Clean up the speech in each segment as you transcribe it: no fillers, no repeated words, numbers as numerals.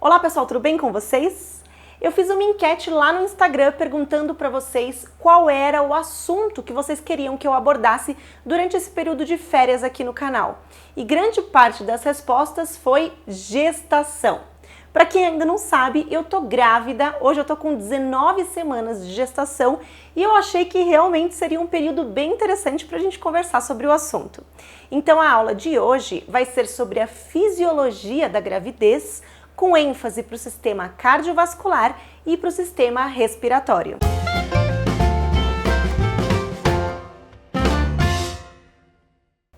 Olá pessoal, tudo bem com vocês? Eu fiz uma enquete lá no Instagram perguntando para vocês qual era o assunto que vocês queriam que eu abordasse durante esse período de férias aqui no canal. E grande parte das respostas foi gestação. Para quem ainda não sabe, eu tô grávida, hoje eu tô com 19 semanas de gestação e eu achei que realmente seria um período bem interessante para a gente conversar sobre o assunto. Então a aula de hoje vai ser sobre a fisiologia da gravidez, com ênfase para o sistema cardiovascular e para o sistema respiratório.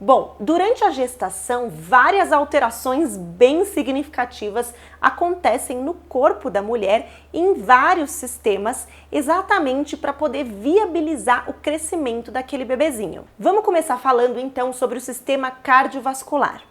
Bom, durante a gestação, várias alterações bem significativas acontecem no corpo da mulher em vários sistemas, exatamente para poder viabilizar o crescimento daquele bebezinho. Vamos começar falando então sobre o sistema cardiovascular.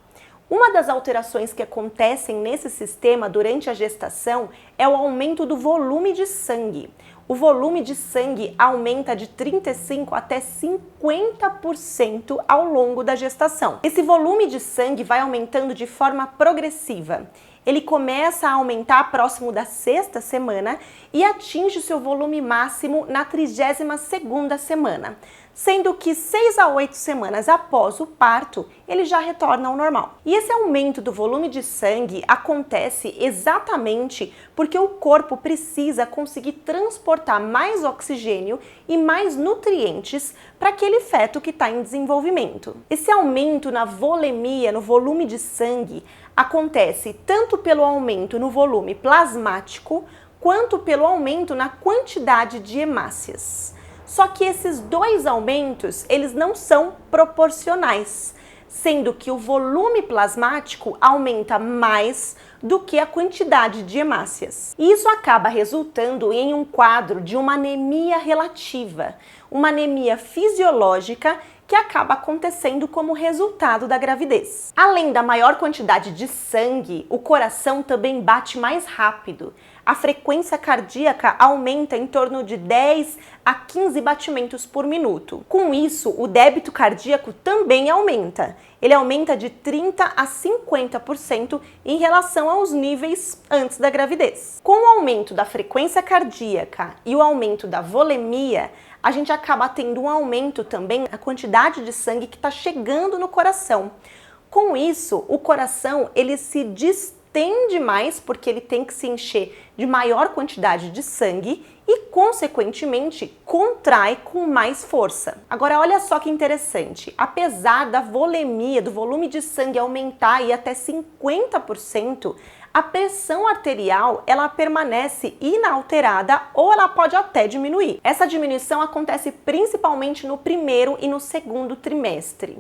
Uma das alterações que acontecem nesse sistema durante a gestação é o aumento do volume de sangue. O volume de sangue aumenta de 35% até 50% ao longo da gestação. Esse volume de sangue vai aumentando de forma progressiva. Ele começa a aumentar próximo da 6ª semana e atinge seu volume máximo na 32ª semana, sendo que 6 a 8 semanas após o parto, ele já retorna ao normal. E esse aumento do volume de sangue acontece exatamente porque o corpo precisa conseguir transportar mais oxigênio e mais nutrientes para aquele feto que está em desenvolvimento. Esse aumento na volemia, no volume de sangue, acontece tanto pelo aumento no volume plasmático, quanto pelo aumento na quantidade de hemácias. Só que esses dois aumentos, eles não são proporcionais, sendo que o volume plasmático aumenta mais do que a quantidade de hemácias. E isso acaba resultando em um quadro de uma anemia relativa, uma anemia fisiológica que acaba acontecendo como resultado da gravidez. Além da maior quantidade de sangue, o coração também bate mais rápido. A frequência cardíaca aumenta em torno de 10 a 15 batimentos por minuto. Com isso, o débito cardíaco também aumenta. Ele aumenta de 30 a 50% em relação aos níveis antes da gravidez. Com o aumento da frequência cardíaca e o aumento da volemia, a gente acaba tendo um aumento também na quantidade de sangue que está chegando no coração. Com isso, o coração ele se distende mais porque ele tem que se encher de maior quantidade de sangue e, consequentemente, contrai com mais força. Agora, olha só que interessante. Apesar da volemia, do volume de sangue aumentar e até 50%, a pressão arterial ela permanece inalterada ou ela pode até diminuir. Essa diminuição acontece principalmente no primeiro e no segundo trimestre.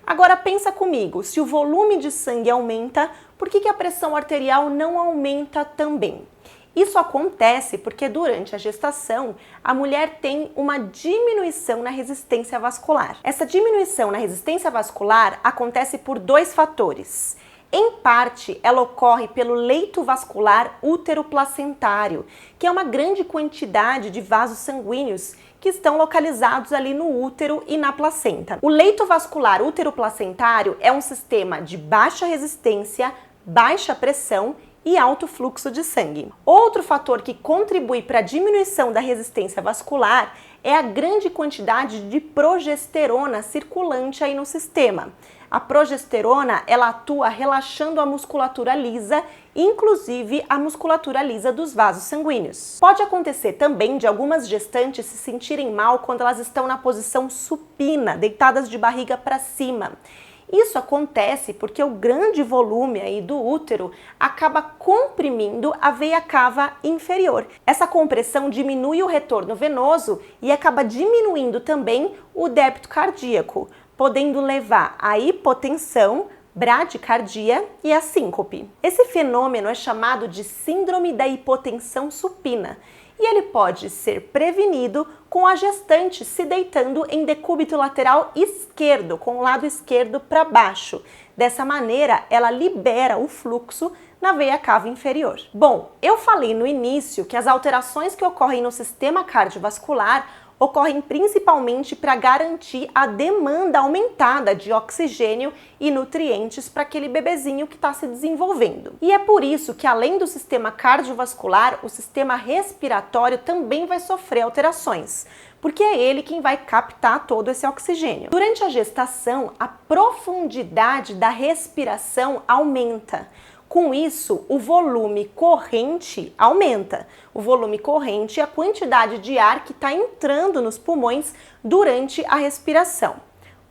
Agora pensa comigo, se o volume de sangue aumenta, por que a pressão arterial não aumenta também? Isso acontece porque durante a gestação, a mulher tem uma diminuição na resistência vascular. Essa diminuição na resistência vascular acontece por dois fatores. Em parte, ela ocorre pelo leito vascular útero-placentário, que é uma grande quantidade de vasos sanguíneos que estão localizados ali no útero e na placenta. O leito vascular útero-placentário é um sistema de baixa resistência, baixa pressão e alto fluxo de sangue. Outro fator que contribui para a diminuição da resistência vascular é a grande quantidade de progesterona circulante aí no sistema. A progesterona, ela atua relaxando a musculatura lisa, inclusive a musculatura lisa dos vasos sanguíneos. Pode acontecer também de algumas gestantes se sentirem mal quando elas estão na posição supina, deitadas de barriga para cima. Isso acontece porque o grande volume aí do útero acaba comprimindo a veia cava inferior. Essa compressão diminui o retorno venoso e acaba diminuindo também o débito cardíaco, podendo levar à hipotensão, bradicardia e a síncope. Esse fenômeno é chamado de síndrome da hipotensão supina e ele pode ser prevenido com a gestante se deitando em decúbito lateral esquerdo, com o lado esquerdo para baixo. Dessa maneira, ela libera o fluxo na veia cava inferior. Bom, eu falei no início que as alterações que ocorrem no sistema cardiovascular ocorrem principalmente para garantir a demanda aumentada de oxigênio e nutrientes para aquele bebezinho que está se desenvolvendo. E é por isso que, além do sistema cardiovascular, o sistema respiratório também vai sofrer alterações, porque é ele quem vai captar todo esse oxigênio. Durante a gestação, a profundidade da respiração aumenta. Com isso, o volume corrente aumenta. O volume corrente é a quantidade de ar que está entrando nos pulmões durante a respiração.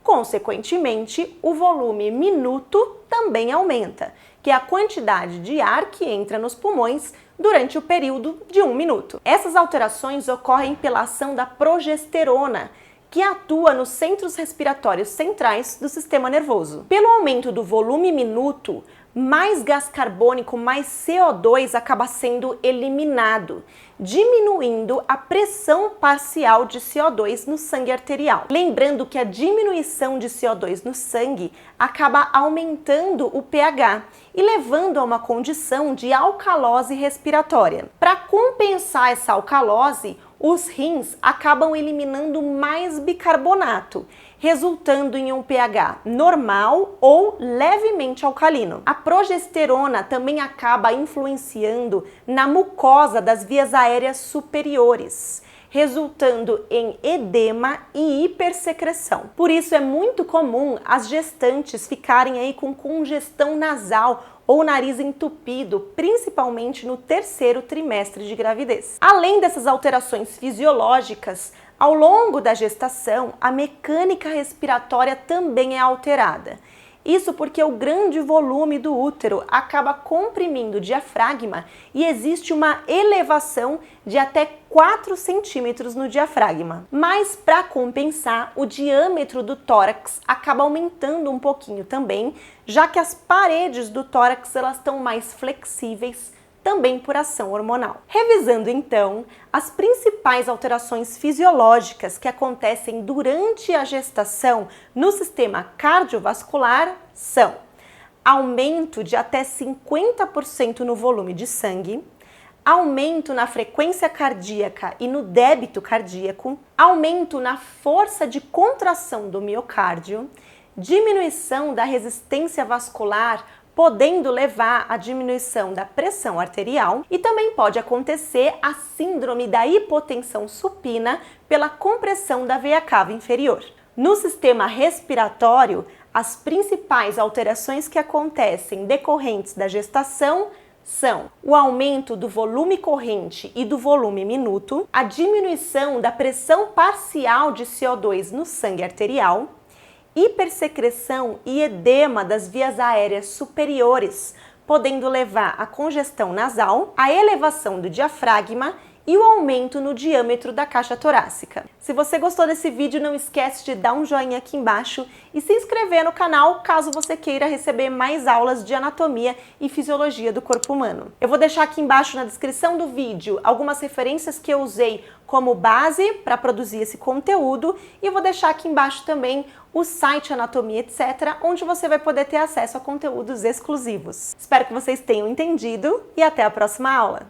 Consequentemente, o volume minuto também aumenta, que é a quantidade de ar que entra nos pulmões durante o período de 1 minuto. Essas alterações ocorrem pela ação da progesterona, que atua nos centros respiratórios centrais do sistema nervoso. Pelo aumento do volume minuto, mais gás carbônico, mais CO2 acaba sendo eliminado, diminuindo a pressão parcial de CO2 no sangue arterial. Lembrando que a diminuição de CO2 no sangue acaba aumentando o pH e levando a uma condição de alcalose respiratória. Para compensar essa alcalose, os rins acabam eliminando mais bicarbonato, resultando em um pH normal ou levemente alcalino. A progesterona também acaba influenciando na mucosa das vias aéreas superiores, resultando em edema e hipersecreção. Por isso é muito comum as gestantes ficarem aí com congestão nasal ou nariz entupido, principalmente no 3º trimestre de gravidez. Além dessas alterações fisiológicas, ao longo da gestação, a mecânica respiratória também é alterada. Isso porque o grande volume do útero acaba comprimindo o diafragma e existe uma elevação de até 4 centímetros no diafragma. Mas, para compensar, o diâmetro do tórax acaba aumentando um pouquinho também, já que as paredes do tórax elas estão mais flexíveis, também por ação hormonal. Revisando então, as principais alterações fisiológicas que acontecem durante a gestação no sistema cardiovascular são aumento de até 50% no volume de sangue, aumento na frequência cardíaca e no débito cardíaco, aumento na força de contração do miocárdio, diminuição da resistência vascular, podendo levar à diminuição da pressão arterial, e também pode acontecer a síndrome da hipotensão supina pela compressão da veia cava inferior. No sistema respiratório, as principais alterações que acontecem decorrentes da gestação são o aumento do volume corrente e do volume minuto, a diminuição da pressão parcial de CO2 no sangue arterial, hipersecreção e edema das vias aéreas superiores, podendo levar à congestão nasal, a elevação do diafragma e o aumento no diâmetro da caixa torácica. Se você gostou desse vídeo, não esquece de dar um joinha aqui embaixo e se inscrever no canal caso você queira receber mais aulas de anatomia e fisiologia do corpo humano. Eu vou deixar aqui embaixo na descrição do vídeo algumas referências que eu usei como base para produzir esse conteúdo e eu vou deixar aqui embaixo também o site Anatomia Etc, onde você vai poder ter acesso a conteúdos exclusivos. Espero que vocês tenham entendido e até a próxima aula!